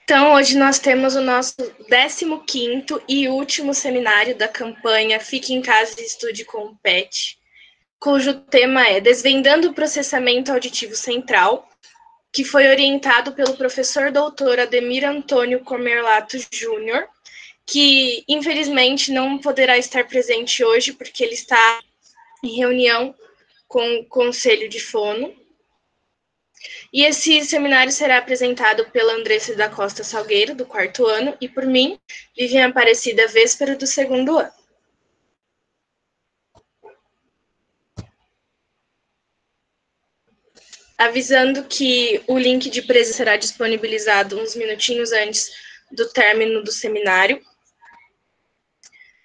Então, hoje nós temos o nosso 15º e último seminário da campanha Fique em Casa e Estude com o PET, cujo tema é Desvendando o Processamento Auditivo Central, que foi orientado pelo professor doutor Ademir Antônio Comerlato Júnior, que infelizmente não poderá estar presente hoje porque ele está em reunião com o Conselho de Fono. E esse seminário será apresentado pela Andressa da Costa Salgueiro, do 4º ano, e por mim, Vivian Aparecida Véspero, do 2º ano. Avisando que o link de presença será disponibilizado uns minutinhos antes do término do seminário.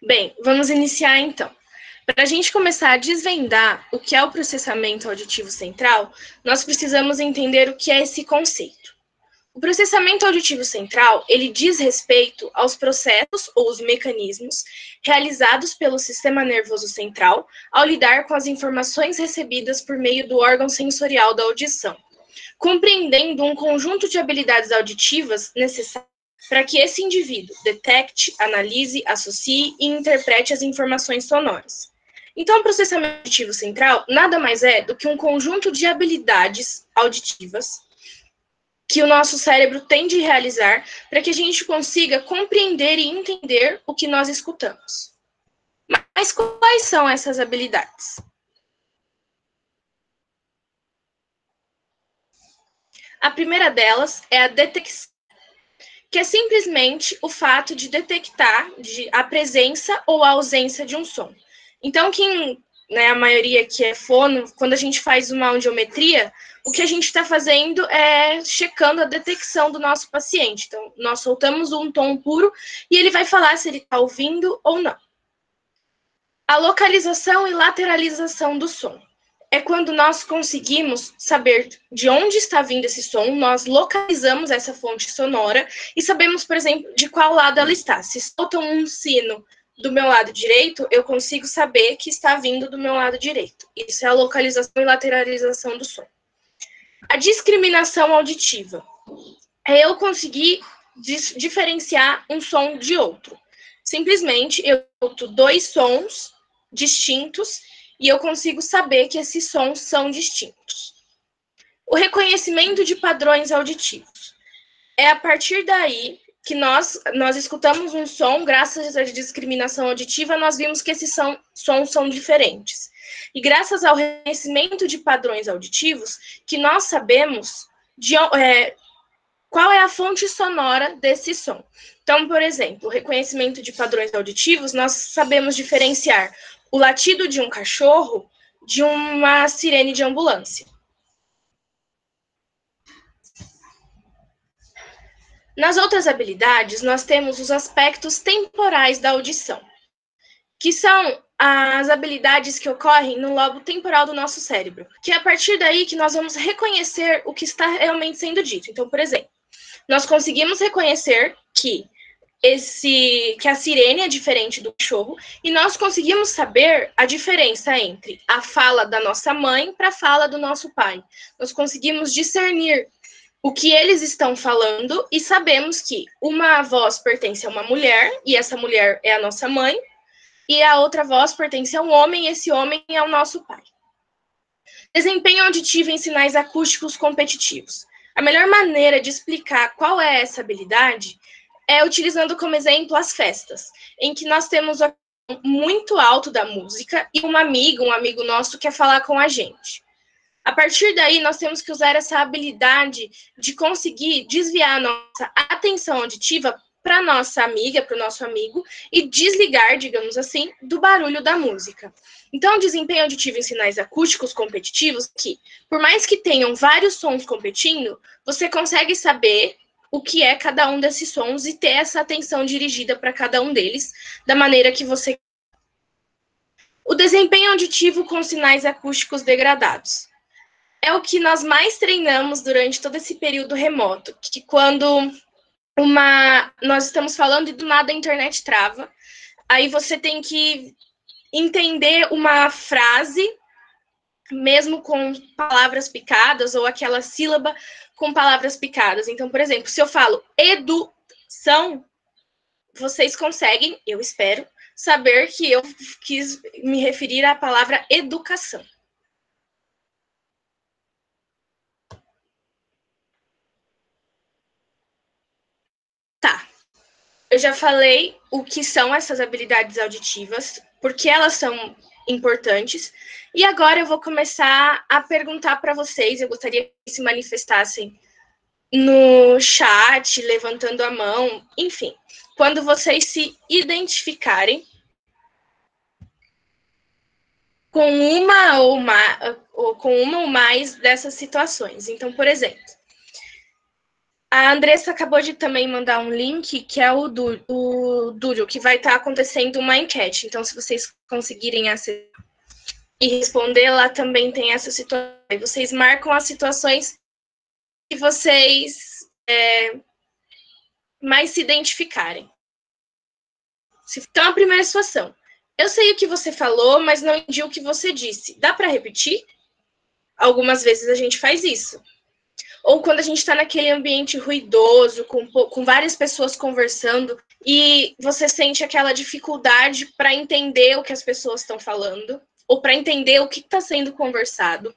Bem, vamos iniciar então. Para a gente começar a desvendar o que é o processamento auditivo central, nós precisamos entender o que é esse conceito. O processamento auditivo central, ele diz respeito aos processos ou os mecanismos realizados pelo sistema nervoso central ao lidar com as informações recebidas por meio do órgão sensorial da audição, compreendendo um conjunto de habilidades auditivas necessárias para que esse indivíduo detecte, analise, associe e interprete as informações sonoras. Então, o processamento auditivo central nada mais é do que um conjunto de habilidades auditivas que o nosso cérebro tem de realizar para que a gente consiga compreender e entender o que nós escutamos. Mas quais são essas habilidades? A primeira delas é a detecção, que é simplesmente o fato de detectar a presença ou a ausência de um som. Então, a maioria que é fono, quando a gente faz uma audiometria, o que a gente está fazendo é checando a detecção do nosso paciente. Então, nós soltamos um tom puro e ele vai falar se ele está ouvindo ou não. A localização e lateralização do som é quando nós conseguimos saber de onde está vindo esse som, nós localizamos essa fonte sonora e sabemos, por exemplo, de qual lado ela está. Se soltam um sino do meu lado direito, eu consigo saber que está vindo do meu lado direito. Isso é a localização e lateralização do som. A discriminação auditiva é eu conseguir diferenciar um som de outro. Simplesmente eu escuto dois sons distintos e eu consigo saber que esses sons são distintos. O reconhecimento de padrões auditivos. É a partir daí que nós escutamos um som, graças à discriminação auditiva, nós vimos que esses sons são diferentes. E graças ao reconhecimento de padrões auditivos, que nós sabemos qual é a fonte sonora desse som. Então, por exemplo, o reconhecimento de padrões auditivos, nós sabemos diferenciar o latido de um cachorro de uma sirene de ambulância. Nas outras habilidades, nós temos os aspectos temporais da audição, que são as habilidades que ocorrem no lobo temporal do nosso cérebro, que é a partir daí que nós vamos reconhecer o que está realmente sendo dito. Então, por exemplo, nós conseguimos reconhecer que a sirene é diferente do cachorro e nós conseguimos saber a diferença entre a fala da nossa mãe para a fala do nosso pai. Nós conseguimos discernir o que eles estão falando e sabemos que uma voz pertence a uma mulher e essa mulher é a nossa mãe e a outra voz pertence a um homem e esse homem é o nosso pai. Desempenho auditivo em sinais acústicos competitivos. A melhor maneira de explicar qual é essa habilidade é utilizando como exemplo as festas, em que nós temos o muito alto da música e um amigo nosso quer falar com a gente. A partir daí, nós temos que usar essa habilidade de conseguir desviar a nossa atenção auditiva para nossa amiga, para o nosso amigo, e desligar, digamos assim, do barulho da música. Então, o desempenho auditivo em sinais acústicos competitivos, que, por mais que tenham vários sons competindo, você consegue saber o que é cada um desses sons e ter essa atenção dirigida para cada um deles, da maneira que você quer. O desempenho auditivo com sinais acústicos degradados. É o que nós mais treinamos durante todo esse período remoto, que quando nós estamos falando e do nada a internet trava, aí você tem que entender uma frase, mesmo com palavras picadas ou aquela sílaba, com palavras picadas. Então, por exemplo, se eu falo educação, vocês conseguem, eu espero, saber que eu quis me referir à palavra educação. Tá. Eu já falei o que são essas habilidades auditivas, porque elas são importantes, e agora eu vou começar a perguntar para vocês, eu gostaria que se manifestassem no chat, levantando a mão, enfim, quando vocês se identificarem com uma ou mais dessas situações. Então, por exemplo, a Andressa acabou de também mandar um link, que é o Doodle, que vai estar acontecendo uma enquete. Então, se vocês conseguirem acessar e responder, lá também tem essa situação. Vocês marcam as situações que vocês mais se identificarem. Então, a primeira situação. Eu sei o que você falou, mas não entendi o que você disse. Dá para repetir? Algumas vezes a gente faz isso. Ou quando a gente está naquele ambiente ruidoso, com várias pessoas conversando, e você sente aquela dificuldade para entender o que as pessoas estão falando, ou para entender o que está sendo conversado.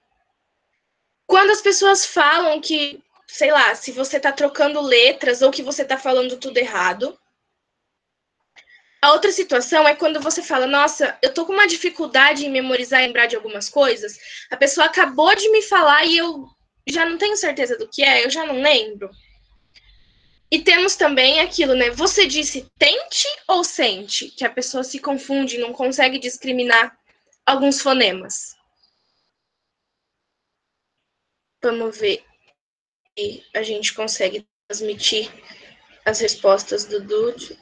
Quando as pessoas falam que, sei lá, se você está trocando letras ou que você está falando tudo errado. A outra situação é quando você fala, nossa, eu tô com uma dificuldade em memorizar e lembrar de algumas coisas, a pessoa acabou de me falar e eu já não tenho certeza do que é, eu já não lembro. E temos também aquilo, né? Você disse tente ou sente? Que a pessoa se confunde, não consegue discriminar alguns fonemas. Vamos ver se a gente consegue transmitir as respostas do Dude.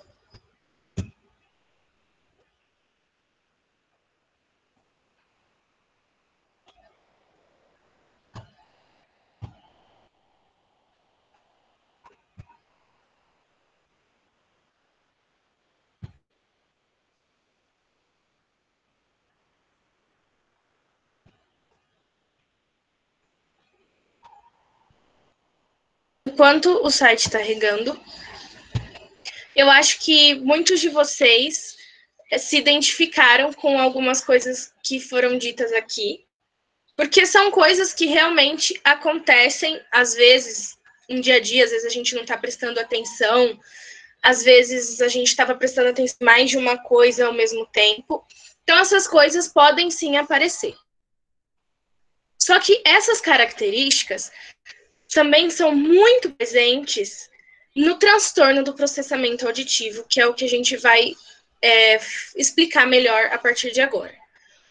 Enquanto o site está regando, eu acho que muitos de vocês se identificaram com algumas coisas que foram ditas aqui, porque são coisas que realmente acontecem, às vezes, no dia a dia, às vezes a gente não está prestando atenção, às vezes a gente estava prestando atenção em mais de uma coisa ao mesmo tempo. Então, essas coisas podem sim aparecer. Só que essas características também são muito presentes no transtorno do processamento auditivo, que é o que a gente vai explicar melhor a partir de agora.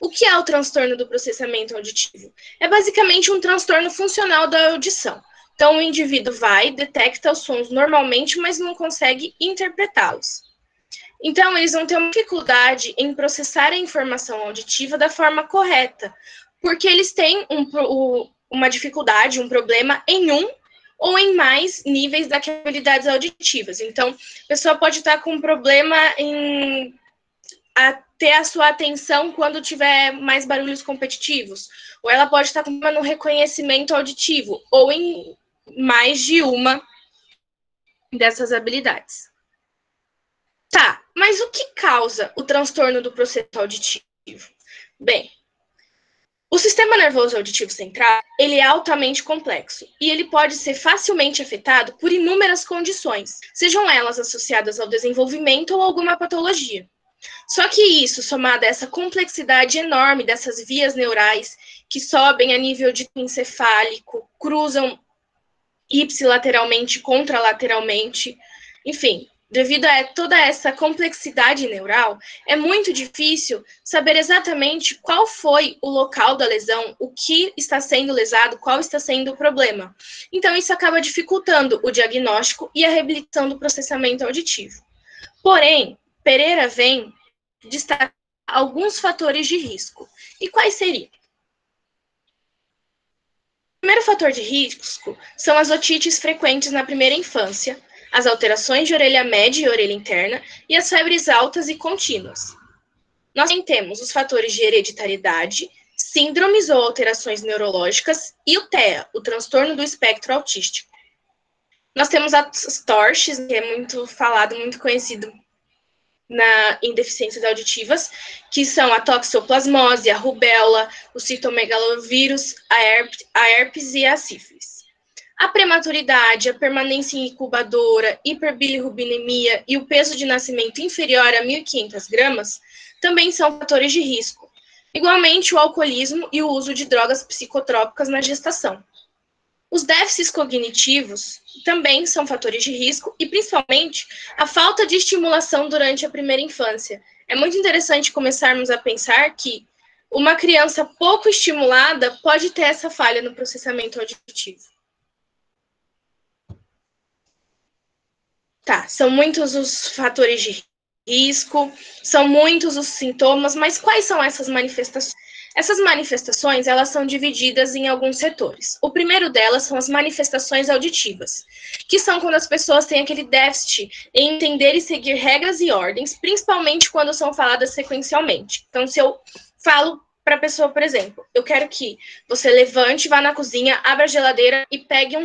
O que é o transtorno do processamento auditivo? É basicamente um transtorno funcional da audição. Então, o indivíduo detecta os sons normalmente, mas não consegue interpretá-los. Então, eles vão ter uma dificuldade em processar a informação auditiva da forma correta, porque eles têm uma dificuldade, um problema em um ou em mais níveis das habilidades auditivas. Então, a pessoa pode estar com um problema em ter a sua atenção quando tiver mais barulhos competitivos, ou ela pode estar com uma no reconhecimento auditivo, ou em mais de uma dessas habilidades. Tá, mas o que causa o transtorno do processo auditivo? Bem, o sistema nervoso auditivo central, ele é altamente complexo e ele pode ser facilmente afetado por inúmeras condições, sejam elas associadas ao desenvolvimento ou alguma patologia. Só que isso, somado a essa complexidade enorme dessas vias neurais que sobem a nível de encefálico, cruzam ipsilateralmente, contralateralmente, enfim, devido a toda essa complexidade neural, é muito difícil saber exatamente qual foi o local da lesão, o que está sendo lesado, qual está sendo o problema. Então, isso acaba dificultando o diagnóstico e a reabilitação do processamento auditivo. Porém, Pereira vem destacar alguns fatores de risco. E quais seriam? O primeiro fator de risco são as otites frequentes na primeira infância, as alterações de orelha média e orelha interna e as febres altas e contínuas. Nós também temos os fatores de hereditariedade, síndromes ou alterações neurológicas, e o TEA, o transtorno do espectro autístico. Nós temos as TORCHs, que é muito falado, muito conhecido em deficiências auditivas, que são a toxoplasmose, a rubéola, o citomegalovírus, a herpes e a sífilis. A prematuridade, a permanência em incubadora, hiperbilirrubinemia e o peso de nascimento inferior a 1.500 gramas também são fatores de risco. Igualmente, o alcoolismo e o uso de drogas psicotrópicas na gestação. Os déficits cognitivos também são fatores de risco e, principalmente, a falta de estimulação durante a primeira infância. É muito interessante começarmos a pensar que uma criança pouco estimulada pode ter essa falha no processamento auditivo. Tá, são muitos os fatores de risco, são muitos os sintomas, mas quais são essas manifestações? Essas manifestações, elas são divididas em alguns setores. O primeiro delas são as manifestações auditivas, que são quando as pessoas têm aquele déficit em entender e seguir regras e ordens, principalmente quando são faladas sequencialmente. Então, se eu falo para a pessoa, por exemplo, eu quero que você levante, vá na cozinha, abra a geladeira e pegue o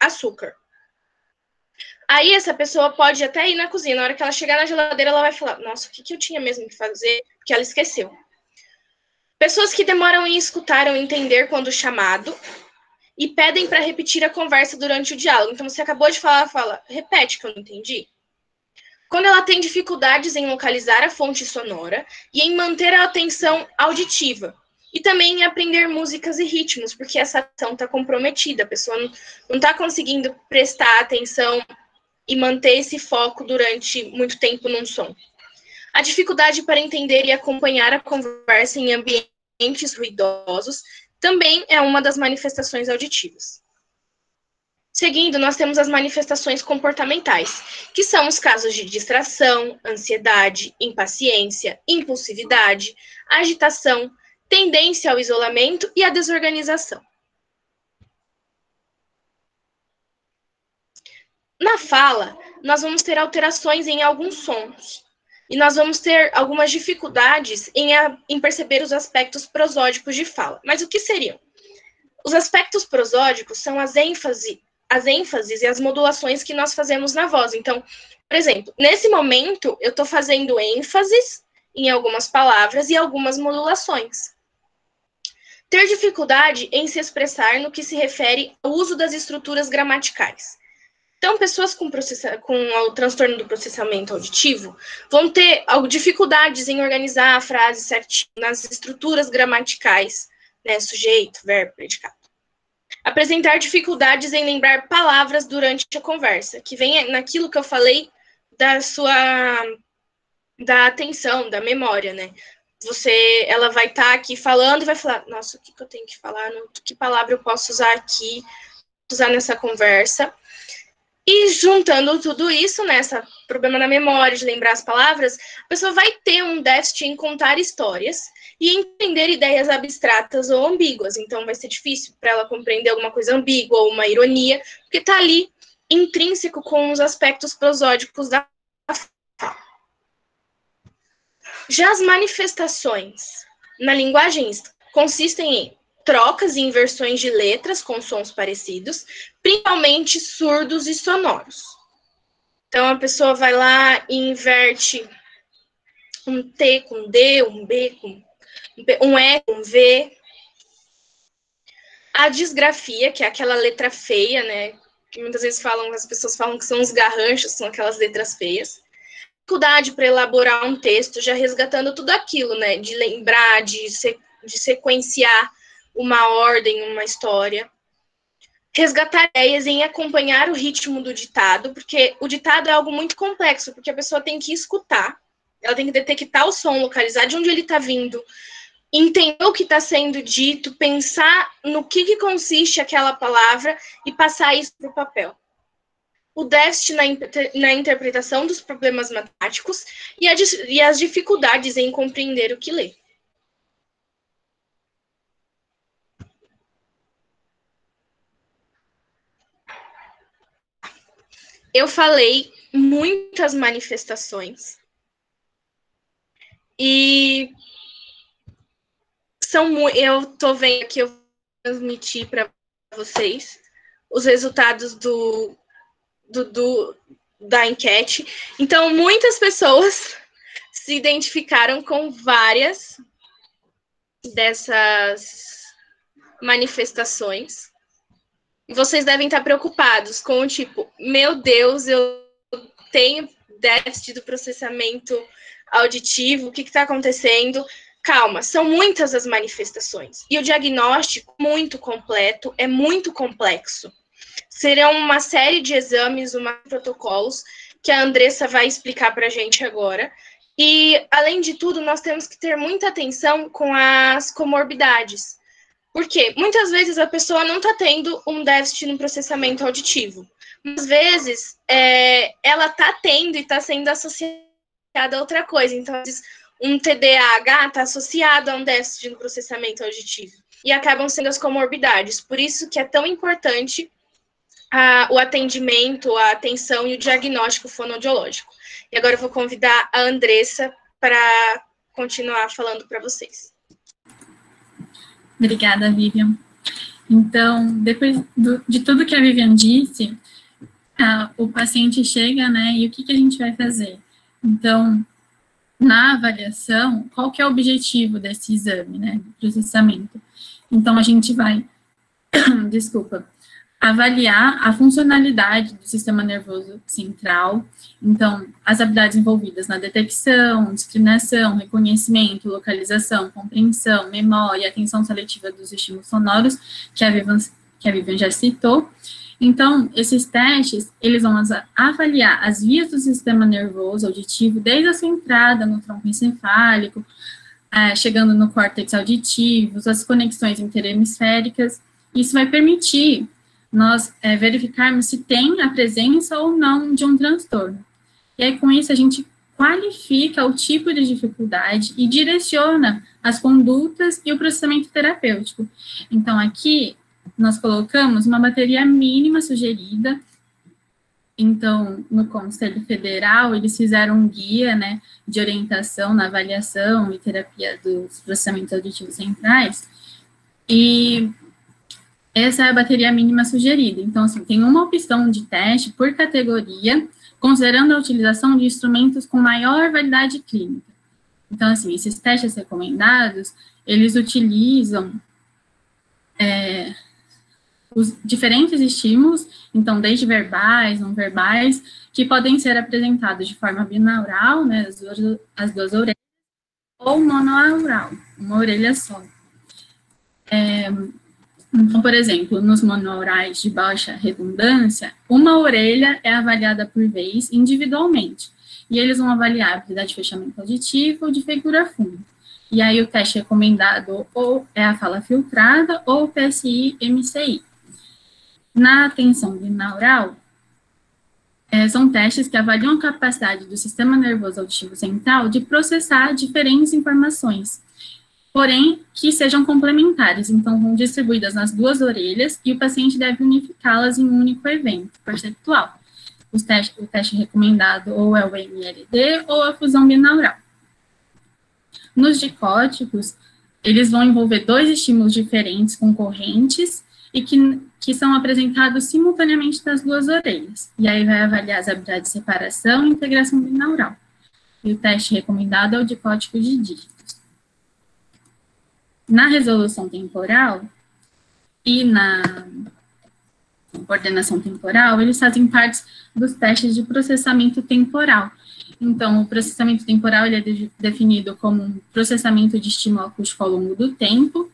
açúcar. Aí essa pessoa pode até ir na cozinha, na hora que ela chegar na geladeira, ela vai falar, nossa, o que eu tinha mesmo que fazer? Porque ela esqueceu. Pessoas que demoram em escutar ou entender quando chamado e pedem para repetir a conversa durante o diálogo. Então, você acabou de falar, fala, repete que eu não entendi. Quando ela tem dificuldades em localizar a fonte sonora e em manter a atenção auditiva. E também em aprender músicas e ritmos, porque essa ação está comprometida, a pessoa não está conseguindo prestar atenção e manter esse foco durante muito tempo num som. A dificuldade para entender e acompanhar a conversa em ambientes ruidosos também é uma das manifestações auditivas. Seguindo, nós temos as manifestações comportamentais, que são os casos de distração, ansiedade, impaciência, impulsividade, agitação, tendência ao isolamento e à desorganização. Na fala, nós vamos ter alterações em alguns sons, e nós vamos ter algumas dificuldades em perceber os aspectos prosódicos de fala. Mas o que seriam? Os aspectos prosódicos são as ênfases e as modulações que nós fazemos na voz. Então, por exemplo, nesse momento, eu estou fazendo ênfases em algumas palavras e algumas modulações. Ter dificuldade em se expressar no que se refere ao uso das estruturas gramaticais. Então, pessoas com o transtorno do processamento auditivo vão ter dificuldades em organizar a frase certinho nas estruturas gramaticais, né, sujeito, verbo, predicado. Apresentar dificuldades em lembrar palavras durante a conversa, que vem naquilo que eu falei da atenção, da memória, né? Ela vai estar aqui falando e vai falar, nossa, o que eu tenho que falar? Que palavra eu posso usar aqui, usar nessa conversa? E juntando tudo isso, né, esse problema na memória, de lembrar as palavras, a pessoa vai ter um déficit em contar histórias e entender ideias abstratas ou ambíguas. Então, vai ser difícil para ela compreender alguma coisa ambígua ou uma ironia, porque está ali intrínseco com os aspectos prosódicos da fala. Já as manifestações na linguagem consistem em trocas e inversões de letras com sons parecidos, principalmente surdos e sonoros. Então, a pessoa vai lá e inverte um T com D, um B com um E com V. A disgrafia, que é aquela letra feia, né? Que muitas vezes as pessoas falam que são os garranchos, são aquelas letras feias. Dificuldade para elaborar um texto, já resgatando tudo aquilo, né? De lembrar, de sequenciar uma ordem, uma história. Resgatar ideias em acompanhar o ritmo do ditado, porque o ditado é algo muito complexo, porque a pessoa tem que escutar, ela tem que detectar o som, localizar de onde ele está vindo, entender o que está sendo dito, pensar no que consiste aquela palavra e passar isso para o papel. O déficit na interpretação dos problemas matemáticos e as dificuldades em compreender o que lê. Eu falei muitas manifestações e eu tô vendo aqui, eu vou transmitir para vocês os resultados da enquete. Então, muitas pessoas se identificaram com várias dessas manifestações. E vocês devem estar preocupados com o tipo, meu Deus, eu tenho déficit do processamento auditivo, o que está acontecendo? Calma, são muitas as manifestações. E o diagnóstico muito completo, é muito complexo. Serão uma série de exames, protocolos, que a Andressa vai explicar para a gente agora. E, além de tudo, nós temos que ter muita atenção com as comorbidades. Porque muitas vezes a pessoa não está tendo um déficit no processamento auditivo. Às vezes, ela está tendo e está sendo associada a outra coisa. Então, às vezes, um TDAH está associado a um déficit no processamento auditivo. E acabam sendo as comorbidades. Por isso que é tão importante o atendimento, a atenção e o diagnóstico fonoaudiológico. E agora eu vou convidar a Andressa para continuar falando para vocês. Obrigada, Vivian. Então, depois de tudo que a Vivian disse, o paciente chega, né, e o que a gente vai fazer? Então, na avaliação, qual que é o objetivo desse exame, né, do processamento? Então, a gente vai, avaliar a funcionalidade do sistema nervoso central, então, as habilidades envolvidas na detecção, discriminação, reconhecimento, localização, compreensão, memória, atenção seletiva dos estímulos sonoros, que a Vivian já citou. Então, esses testes, eles vão avaliar as vias do sistema nervoso auditivo, desde a sua entrada no tronco encefálico, chegando no córtex auditivo, as conexões interhemisféricas. Isso vai permitir nós verificarmos se tem a presença ou não de um transtorno. E aí, com isso, a gente qualifica o tipo de dificuldade e direciona as condutas e o processamento terapêutico. Então, aqui, nós colocamos uma bateria mínima sugerida. Então, no Conselho Federal, eles fizeram um guia, né, de orientação na avaliação e terapia dos processamentos auditivos centrais, e essa é a bateria mínima sugerida. Então, assim, tem uma opção de teste por categoria, considerando a utilização de instrumentos com maior validade clínica. Então, assim, esses testes recomendados, eles utilizam os diferentes estímulos, então, desde verbais, não verbais, que podem ser apresentados de forma binaural, né, as duas orelhas, ou monoaural, uma orelha só. Então, por exemplo, nos monoaurais de baixa redundância, uma orelha é avaliada por vez individualmente, e eles vão avaliar a habilidade de fechamento auditivo ou de feitura funda. E aí o teste recomendado ou é a fala filtrada ou o PSI-MCI. Na atenção binaural, são testes que avaliam a capacidade do sistema nervoso auditivo central de processar diferentes informações, porém, que sejam complementares, então, vão distribuídas nas duas orelhas, e o paciente deve unificá-las em um único evento perceptual. O teste recomendado ou é o MLD ou a fusão binaural. Nos dicóticos, eles vão envolver dois estímulos diferentes concorrentes e que são apresentados simultaneamente nas duas orelhas. E aí vai avaliar as habilidades de separação e integração binaural. E o teste recomendado é o dicótico de dígitos. Na resolução temporal e na ordenação temporal, eles fazem parte dos testes de processamento temporal. Então, o processamento temporal ele é definido como um processamento de estímulo acústico ao longo do tempo,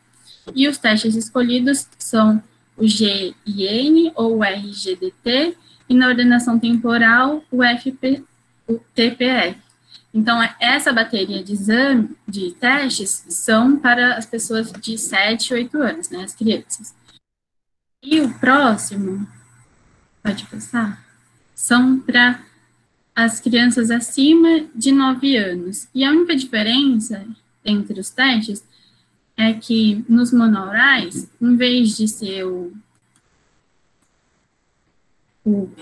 e os testes escolhidos são o GIN ou o RGDT, e na ordenação temporal, o TPR. Então, essa bateria de testes são para as pessoas de 7 a 8 anos, né, as crianças. E o próximo, pode passar, são para as crianças acima de 9 anos. E a única diferença entre os testes é que nos monoaurais, em vez de ser o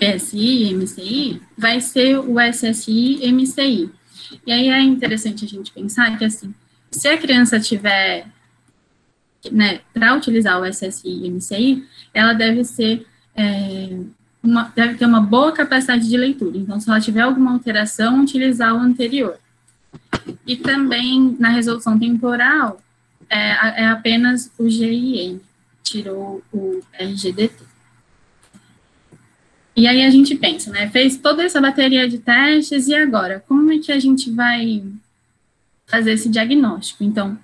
PSI-MCI, vai ser o SSI-MCI. E aí é interessante a gente pensar que, assim, se a criança tiver né, para utilizar o SSI e MCI, ela deve ser, deve ter uma boa capacidade de leitura. Então, se ela tiver alguma alteração, utilizar o anterior. E também, na resolução temporal, é apenas o GIN, tirou o RGDT. E aí a gente pensa, né, fez toda essa bateria de testes, e agora, como é que a gente vai fazer esse diagnóstico? Então,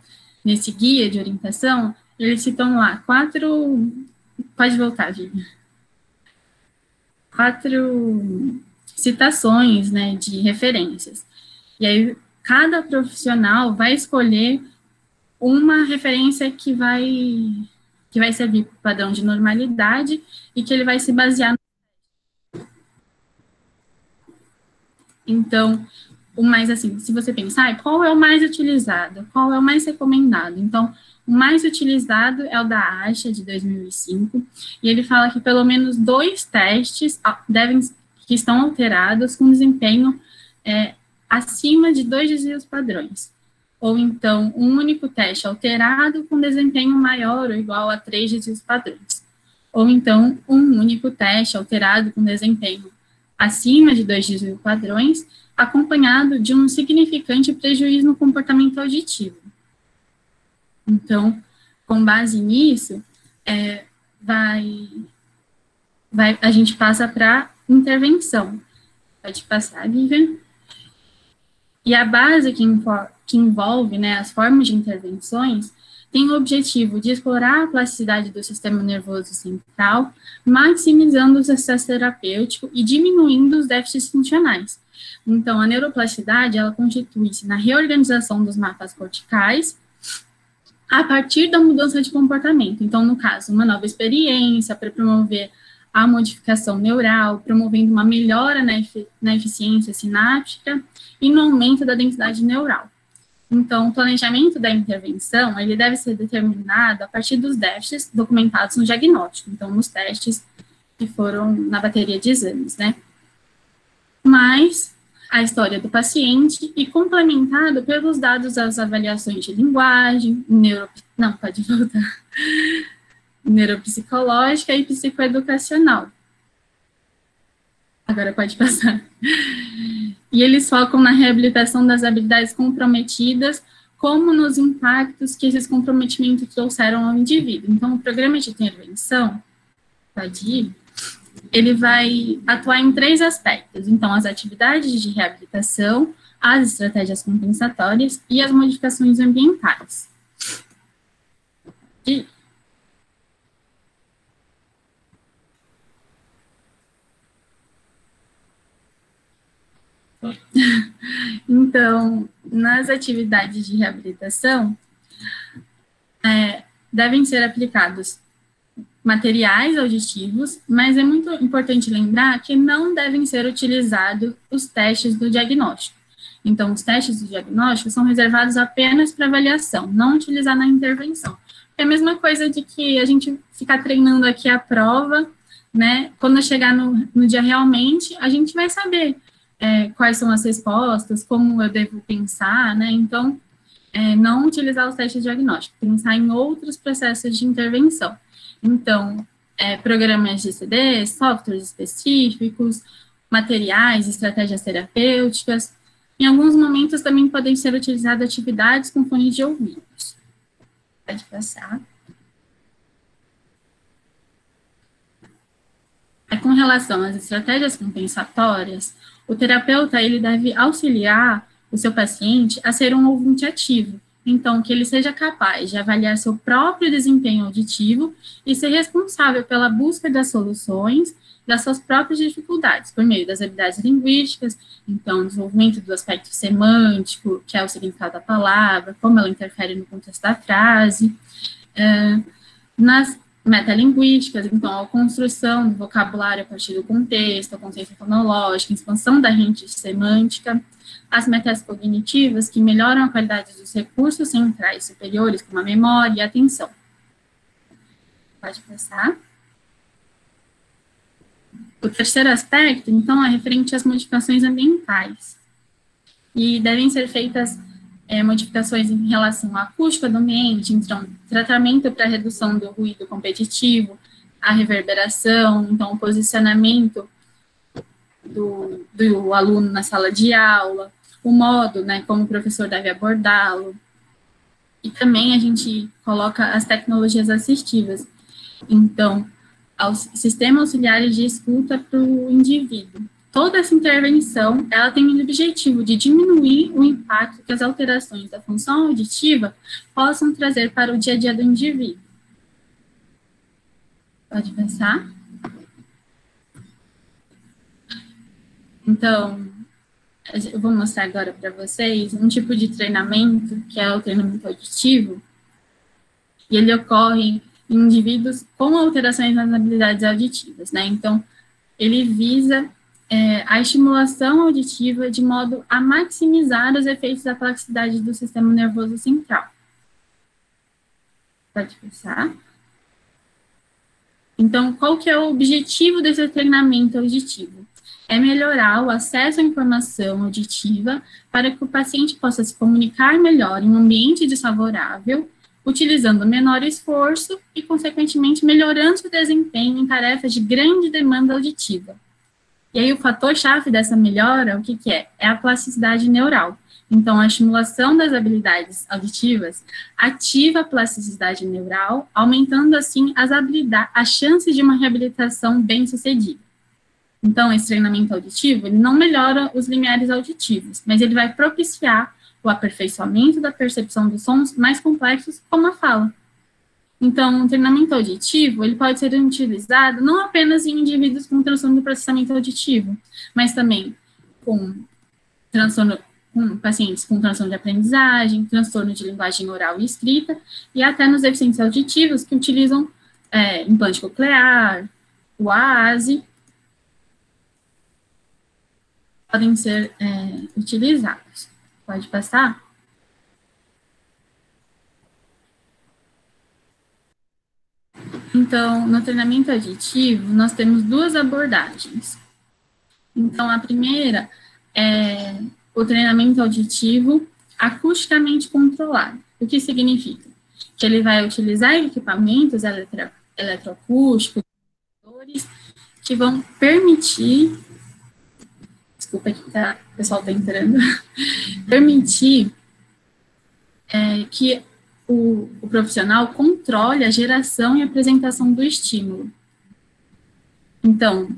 nesse guia de orientação, eles citam lá 4, pode voltar, Vivian, 4 citações, né, de referências. E aí, cada profissional vai escolher uma referência que vai servir para o padrão de normalidade e que ele vai se basear. Então, o mais assim, se você pensar, qual é o mais utilizado, qual é o mais recomendado? Então, o mais utilizado é o da ASHA, de 2005, e ele fala que pelo menos 2 testes que estão alterados com desempenho acima de 2 desvios padrões. Ou então, um único teste alterado com desempenho maior ou igual a 3 desvios padrões. Ou então, um único teste alterado com desempenho acima de 2 desvios padrões, acompanhado de um significante prejuízo no comportamento auditivo. Então, com base nisso, a gente passa para intervenção. Pode passar, Vivian. E a base que envolve, né, as formas de intervenções tem o objetivo de explorar a plasticidade do sistema nervoso central, maximizando o sucesso terapêutico e diminuindo os déficits funcionais. Então, a neuroplasticidade, ela constitui-se na reorganização dos mapas corticais a partir da mudança de comportamento. Então, no caso, uma nova experiência para promover a modificação neural, promovendo uma melhora na eficiência sináptica e no aumento da densidade neural. Então, o planejamento da intervenção, ele deve ser determinado a partir dos déficits documentados no diagnóstico, então, nos testes que foram na bateria de exames, né? Mais a história do paciente e complementado pelos dados das avaliações de linguagem, neuropsicológica e psicoeducacional. Agora pode passar. E eles focam na reabilitação das habilidades comprometidas, como nos impactos que esses comprometimentos trouxeram ao indivíduo. Então, o programa de intervenção, pode ir, ele vai atuar em 3 aspectos. Então, as atividades de reabilitação, as estratégias compensatórias e as modificações ambientais. Então, nas atividades de reabilitação, devem ser aplicados materiais auditivos, mas é muito importante lembrar que não devem ser utilizados os testes do diagnóstico. Então, os testes do diagnóstico são reservados apenas para avaliação, não utilizar na intervenção. É a mesma coisa de que a gente ficar treinando aqui a prova, né? Quando chegar no dia realmente, a gente vai saber quais são as respostas, como eu devo pensar, né? Então, não utilizar os testes de diagnóstico, pensar em outros processos de intervenção. Então, programas de CD, softwares específicos, materiais, estratégias terapêuticas. Em alguns momentos também podem ser utilizadas atividades com fones de ouvidos. Pode passar. Com relação às estratégias compensatórias, o terapeuta ele deve auxiliar o seu paciente a ser um ouvinte ativo. Então, que ele seja capaz de avaliar seu próprio desempenho auditivo e ser responsável pela busca das soluções das suas próprias dificuldades, por meio das habilidades linguísticas, então, desenvolvimento do aspecto semântico, que é o significado da palavra, como ela interfere no contexto da frase, nas metalinguísticas, então, a construção do vocabulário a partir do contexto, a consciência fonológica, a expansão da rede semântica, as metas cognitivas, que melhoram a qualidade dos recursos centrais superiores, como a memória e a atenção. Pode passar. O terceiro aspecto, então, é referente às modificações ambientais. E devem ser feitas modificações em relação à acústica do ambiente, então, tratamento para redução do ruído competitivo, a reverberação, então, o posicionamento do aluno na sala de aula, o modo, né, como o professor deve abordá-lo, e também a gente coloca as tecnologias assistivas, então, sistema auxiliares de escuta para o indivíduo. Toda essa intervenção, ela tem o objetivo de diminuir o impacto que as alterações da função auditiva possam trazer para o dia a dia do indivíduo. Pode pensar? Então, eu vou mostrar agora para vocês um tipo de treinamento, que é o treinamento auditivo, e ele ocorre em indivíduos com alterações nas habilidades auditivas, né? Então, ele visa a estimulação auditiva de modo a maximizar os efeitos da plasticidade do sistema nervoso central. Pode pensar? Então, qual que é o objetivo desse treinamento auditivo? É melhorar o acesso à informação auditiva para que o paciente possa se comunicar melhor em um ambiente desfavorável, utilizando menor esforço e, consequentemente, melhorando seu desempenho em tarefas de grande demanda auditiva. E aí, o fator-chave dessa melhora, o que é? É a plasticidade neural. Então, a estimulação das habilidades auditivas ativa a plasticidade neural, aumentando, assim, as chances de uma reabilitação bem-sucedida. Então, esse treinamento auditivo, ele não melhora os limiares auditivos, mas ele vai propiciar o aperfeiçoamento da percepção dos sons mais complexos, como a fala. Então, o treinamento auditivo, ele pode ser utilizado não apenas em indivíduos com transtorno do processamento auditivo, mas também com pacientes com transtorno de aprendizagem, transtorno de linguagem oral e escrita, e até nos deficientes auditivos que utilizam implante coclear, o AASE, podem ser utilizados. Pode passar? Então, no treinamento auditivo, nós temos duas abordagens. Então, a primeira é o treinamento auditivo acusticamente controlado. O que significa? Que ele vai utilizar equipamentos eletroacústicos que vão permitir, desculpa que o pessoal está entrando, permitir que o profissional controle a geração e apresentação do estímulo. Então,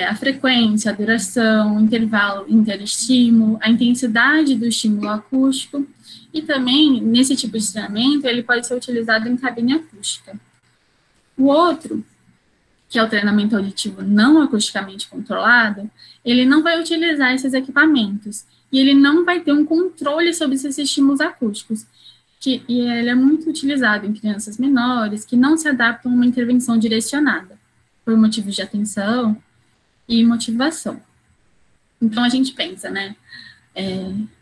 a frequência, a duração, o intervalo interestímulo, a intensidade do estímulo acústico, e também, nesse tipo de treinamento, ele pode ser utilizado em cabine acústica. O outro, que é o treinamento auditivo não acusticamente controlado, ele não vai utilizar esses equipamentos, e ele não vai ter um controle sobre esses estímulos acústicos, e ele é muito utilizado em crianças menores que não se adaptam a uma intervenção direcionada, por motivos de atenção e motivação. Então, a gente pensa, né,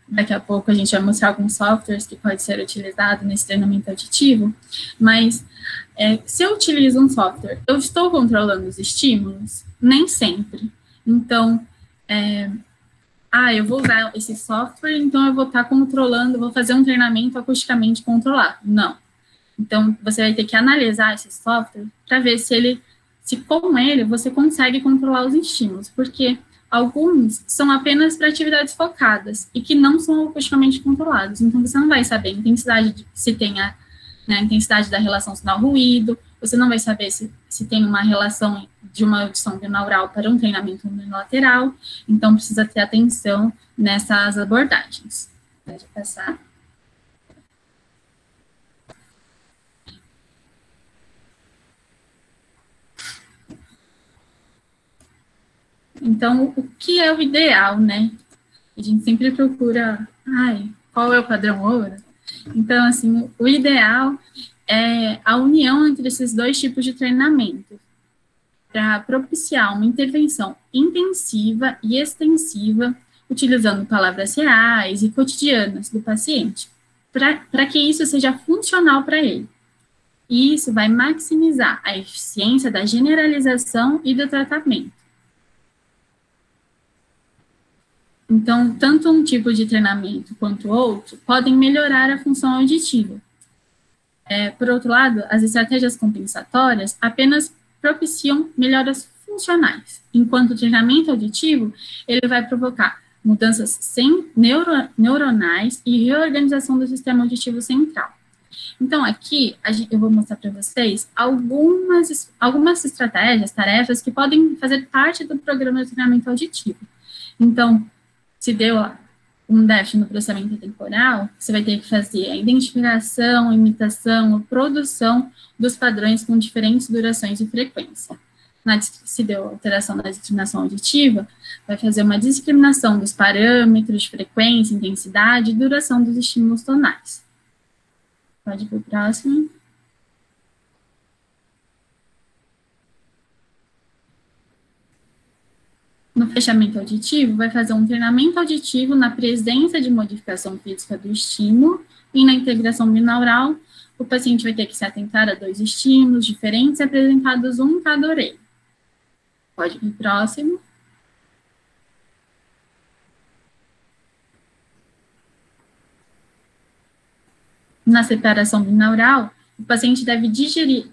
daqui a pouco a gente vai mostrar alguns softwares que podem ser utilizados nesse treinamento auditivo, mas se eu utilizo um software, eu estou controlando os estímulos? Nem sempre. Então, eu vou usar esse software, então eu vou estar controlando, vou fazer um treinamento acusticamente controlado. Não. Então, você vai ter que analisar esse software para ver se com ele você consegue controlar os estímulos, porque alguns são apenas para atividades focadas e que não são acusticamente controlados. Então, você não vai saber a intensidade, se tem a intensidade da relação sinal-ruído, você não vai saber se tem uma relação de uma audição binaural para um treinamento unilateral, então precisa ter atenção nessas abordagens. Pode passar. Então, o que é o ideal, né? A gente sempre procura, qual é o padrão ouro? Então, assim, o ideal é a união entre esses dois tipos de treinamento, para propiciar uma intervenção intensiva e extensiva, utilizando palavras reais e cotidianas do paciente, para que isso seja funcional para ele. E isso vai maximizar a eficiência da generalização e do tratamento. Então, tanto um tipo de treinamento quanto outro podem melhorar a função auditiva. Por outro lado, as estratégias compensatórias apenas propiciam melhoras funcionais, enquanto o treinamento auditivo ele vai provocar mudanças neuronais e reorganização do sistema auditivo central. Então, aqui, eu vou mostrar para vocês algumas estratégias, tarefas que podem fazer parte do programa de treinamento auditivo. Então, se deu um déficit no processamento temporal, você vai ter que fazer a identificação, a imitação, a produção dos padrões com diferentes durações e frequência. Se deu alteração na discriminação auditiva, vai fazer uma discriminação dos parâmetros de frequência, intensidade e duração dos estímulos tonais. Pode ir para o próximo. No fechamento auditivo, vai fazer um treinamento auditivo na presença de modificação física do estímulo e na integração binaural, o paciente vai ter que se atentar a 2 estímulos diferentes apresentados um em cada orelha. Pode ir para o próximo. Na separação binaural, o paciente deve definir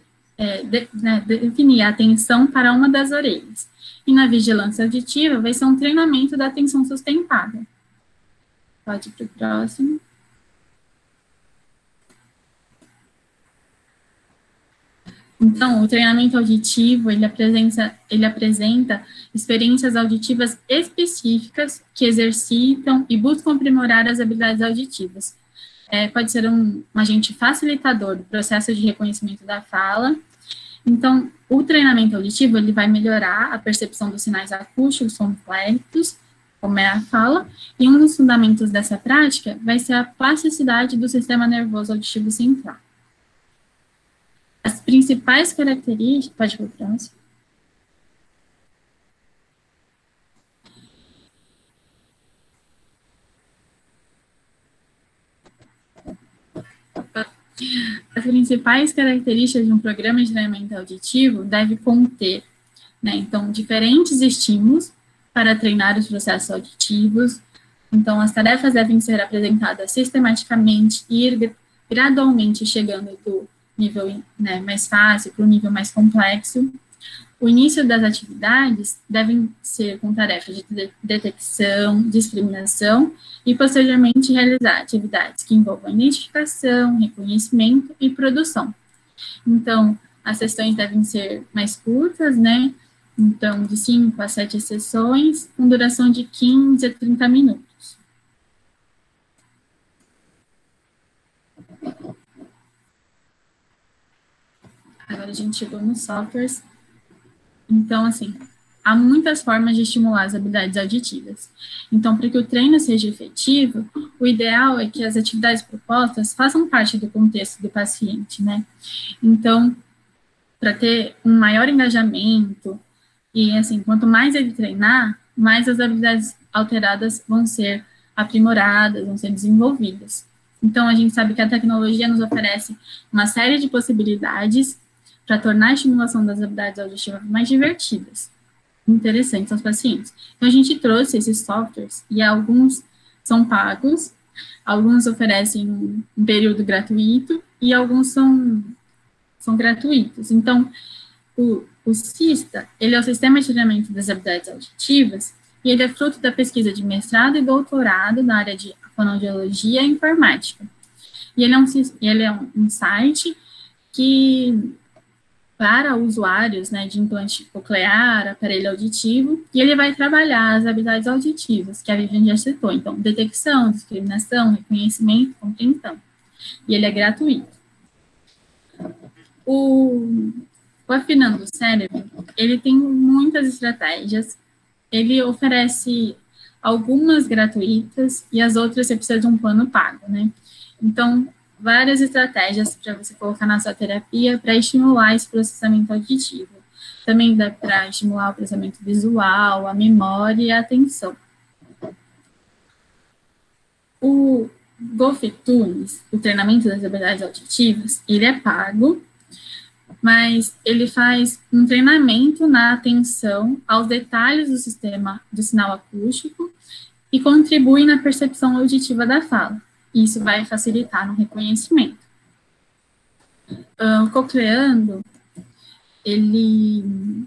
a atenção para uma das orelhas. E na vigilância auditiva, vai ser um treinamento da atenção sustentada. Pode ir para o próximo. Então, o treinamento auditivo, ele apresenta experiências auditivas específicas que exercitam e buscam aprimorar as habilidades auditivas. Pode ser um agente facilitador do processo de reconhecimento da fala. Então, o treinamento auditivo, ele vai melhorar a percepção dos sinais acústicos complexos, como é a fala, e um dos fundamentos dessa prática vai ser a plasticidade do sistema nervoso auditivo central. As principais características... Pode ir para o próximo. As principais características de um programa de treinamento auditivo deve conter, então, diferentes estímulos para treinar os processos auditivos. Então, as tarefas devem ser apresentadas sistematicamente e ir gradualmente chegando do nível mais fácil para o nível mais complexo. O início das atividades devem ser com tarefas de detecção, discriminação e, posteriormente, realizar atividades que envolvam identificação, reconhecimento e produção. Então, as sessões devem ser mais curtas, Então, de 5 a 7 sessões, com duração de 15 a 30 minutos. Agora a gente chegou nos softwares. Então, assim, há muitas formas de estimular as habilidades auditivas. Então, para que o treino seja efetivo, o ideal é que as atividades propostas façam parte do contexto do paciente, Então, para ter um maior engajamento, e, assim, quanto mais ele treinar, mais as habilidades alteradas vão ser aprimoradas, vão ser desenvolvidas. Então, a gente sabe que a tecnologia nos oferece uma série de possibilidades para tornar a estimulação das habilidades auditivas mais divertidas, interessantes aos pacientes. Então, a gente trouxe esses softwares, e alguns são pagos, alguns oferecem um período gratuito, e alguns são gratuitos. Então, o SISTA, ele é o Sistema de Treinamento das Habilidades Auditivas, e ele é fruto da pesquisa de mestrado e doutorado na área de fonoaudiologia e informática. E ele é um site que, para usuários de implante coclear, aparelho auditivo, e ele vai trabalhar as habilidades auditivas, que a Viviane já citou. Então, detecção, discriminação, reconhecimento, compreensão. E ele é gratuito. O Afinando o Cérebro, ele tem muitas estratégias. Ele oferece algumas gratuitas e as outras você precisa de um plano pago, Então, várias estratégias para você colocar na sua terapia para estimular esse processamento auditivo. Também dá para estimular o processamento visual, a memória e a atenção. O GoFitunes, o treinamento das habilidades auditivas, ele é pago, mas ele faz um treinamento na atenção aos detalhes do sistema do sinal acústico e contribuem na percepção auditiva da fala. Isso vai facilitar no reconhecimento. O cocleando, ele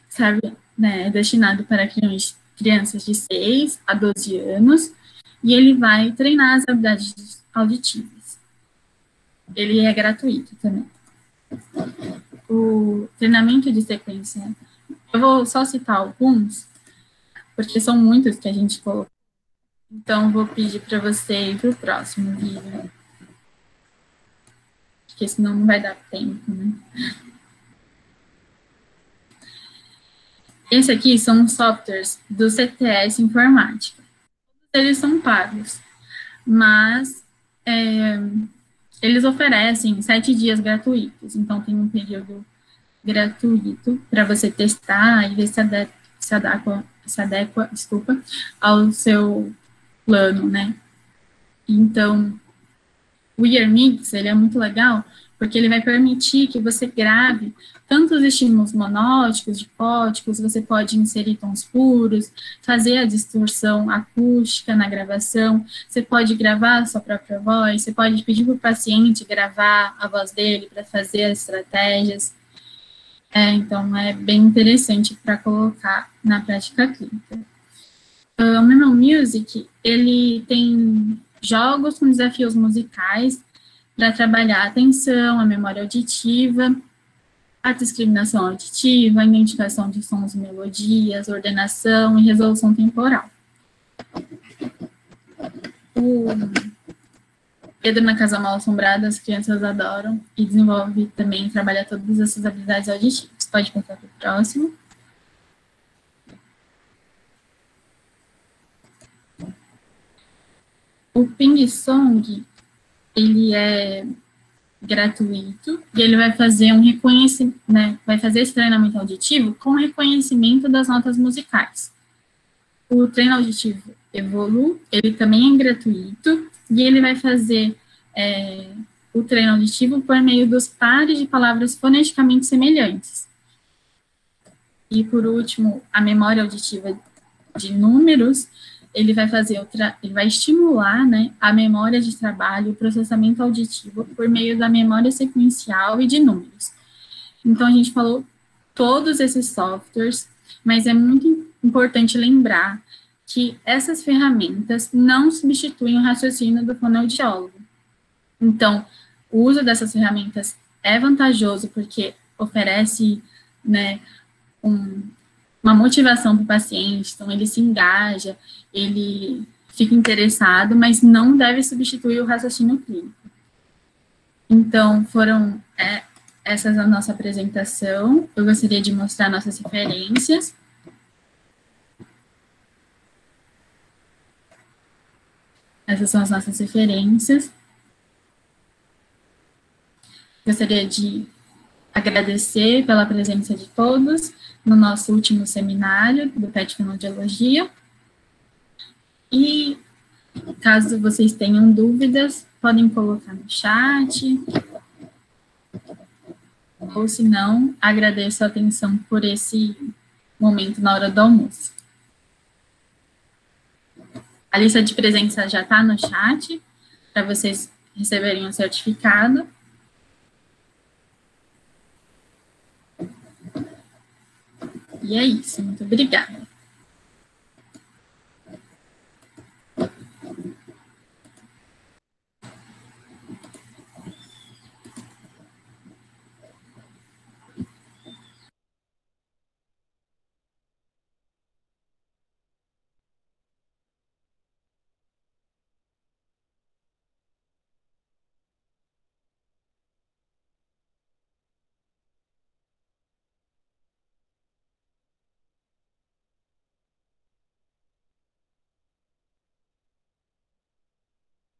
serve, né, é destinado para crianças de 6 a 12 anos, e ele vai treinar as habilidades auditivas. Ele é gratuito também. O treinamento de sequência, eu vou só citar alguns, porque são muitos que a gente colocou. Então, vou pedir para você ir para o próximo vídeo, porque senão não vai dar tempo, né? Esse aqui são os softwares do CTS Informática. Eles são pagos, mas eles oferecem 7 dias gratuitos, então tem um período gratuito para você testar e ver se adequa, ao seu plano, né? Então, o Earmix, ele é muito legal, porque ele vai permitir que você grave tantos estímulos monóticos, dipóticos, você pode inserir tons puros, fazer a distorção acústica na gravação, você pode gravar a sua própria voz, você pode pedir para o paciente gravar a voz dele para fazer as estratégias. Então, é bem interessante para colocar na prática clínica. O Memo Music, ele tem jogos com desafios musicais para trabalhar a atenção, a memória auditiva, a discriminação auditiva, a identificação de sons e melodias, ordenação e resolução temporal. O Pedro na Casa Mal Assombrada, as crianças adoram e desenvolve também, trabalha todas essas habilidades auditivas. Pode passar para o próximo. O Ping Song, ele é gratuito e ele vai fazer um reconhecimento, né, vai fazer esse treinamento auditivo com reconhecimento das notas musicais. O treino auditivo Evolu, ele também é gratuito e ele vai fazer o treino auditivo por meio dos pares de palavras foneticamente semelhantes. E, por último, a memória auditiva de números, ele vai ele vai estimular, né, a memória de trabalho, o processamento auditivo por meio da memória sequencial e de números. Então, a gente falou todos esses softwares, mas é muito importante lembrar que essas ferramentas não substituem o raciocínio do fonoaudiólogo. Então, o uso dessas ferramentas é vantajoso porque oferece, né, uma motivação para o paciente, então ele se engaja, ele fica interessado, mas não deve substituir o raciocínio clínico. Então, foram essas a nossa apresentação. Eu gostaria de mostrar nossas referências. Essas são as nossas referências. Gostaria de agradecer pela presença de todos no nosso último seminário do PET Fonoaudiologia. E, caso vocês tenham dúvidas, podem colocar no chat. Ou, se não, agradeço a atenção por esse momento na hora do almoço. A lista de presença já está no chat, para vocês receberem o certificado. E é isso, muito obrigada.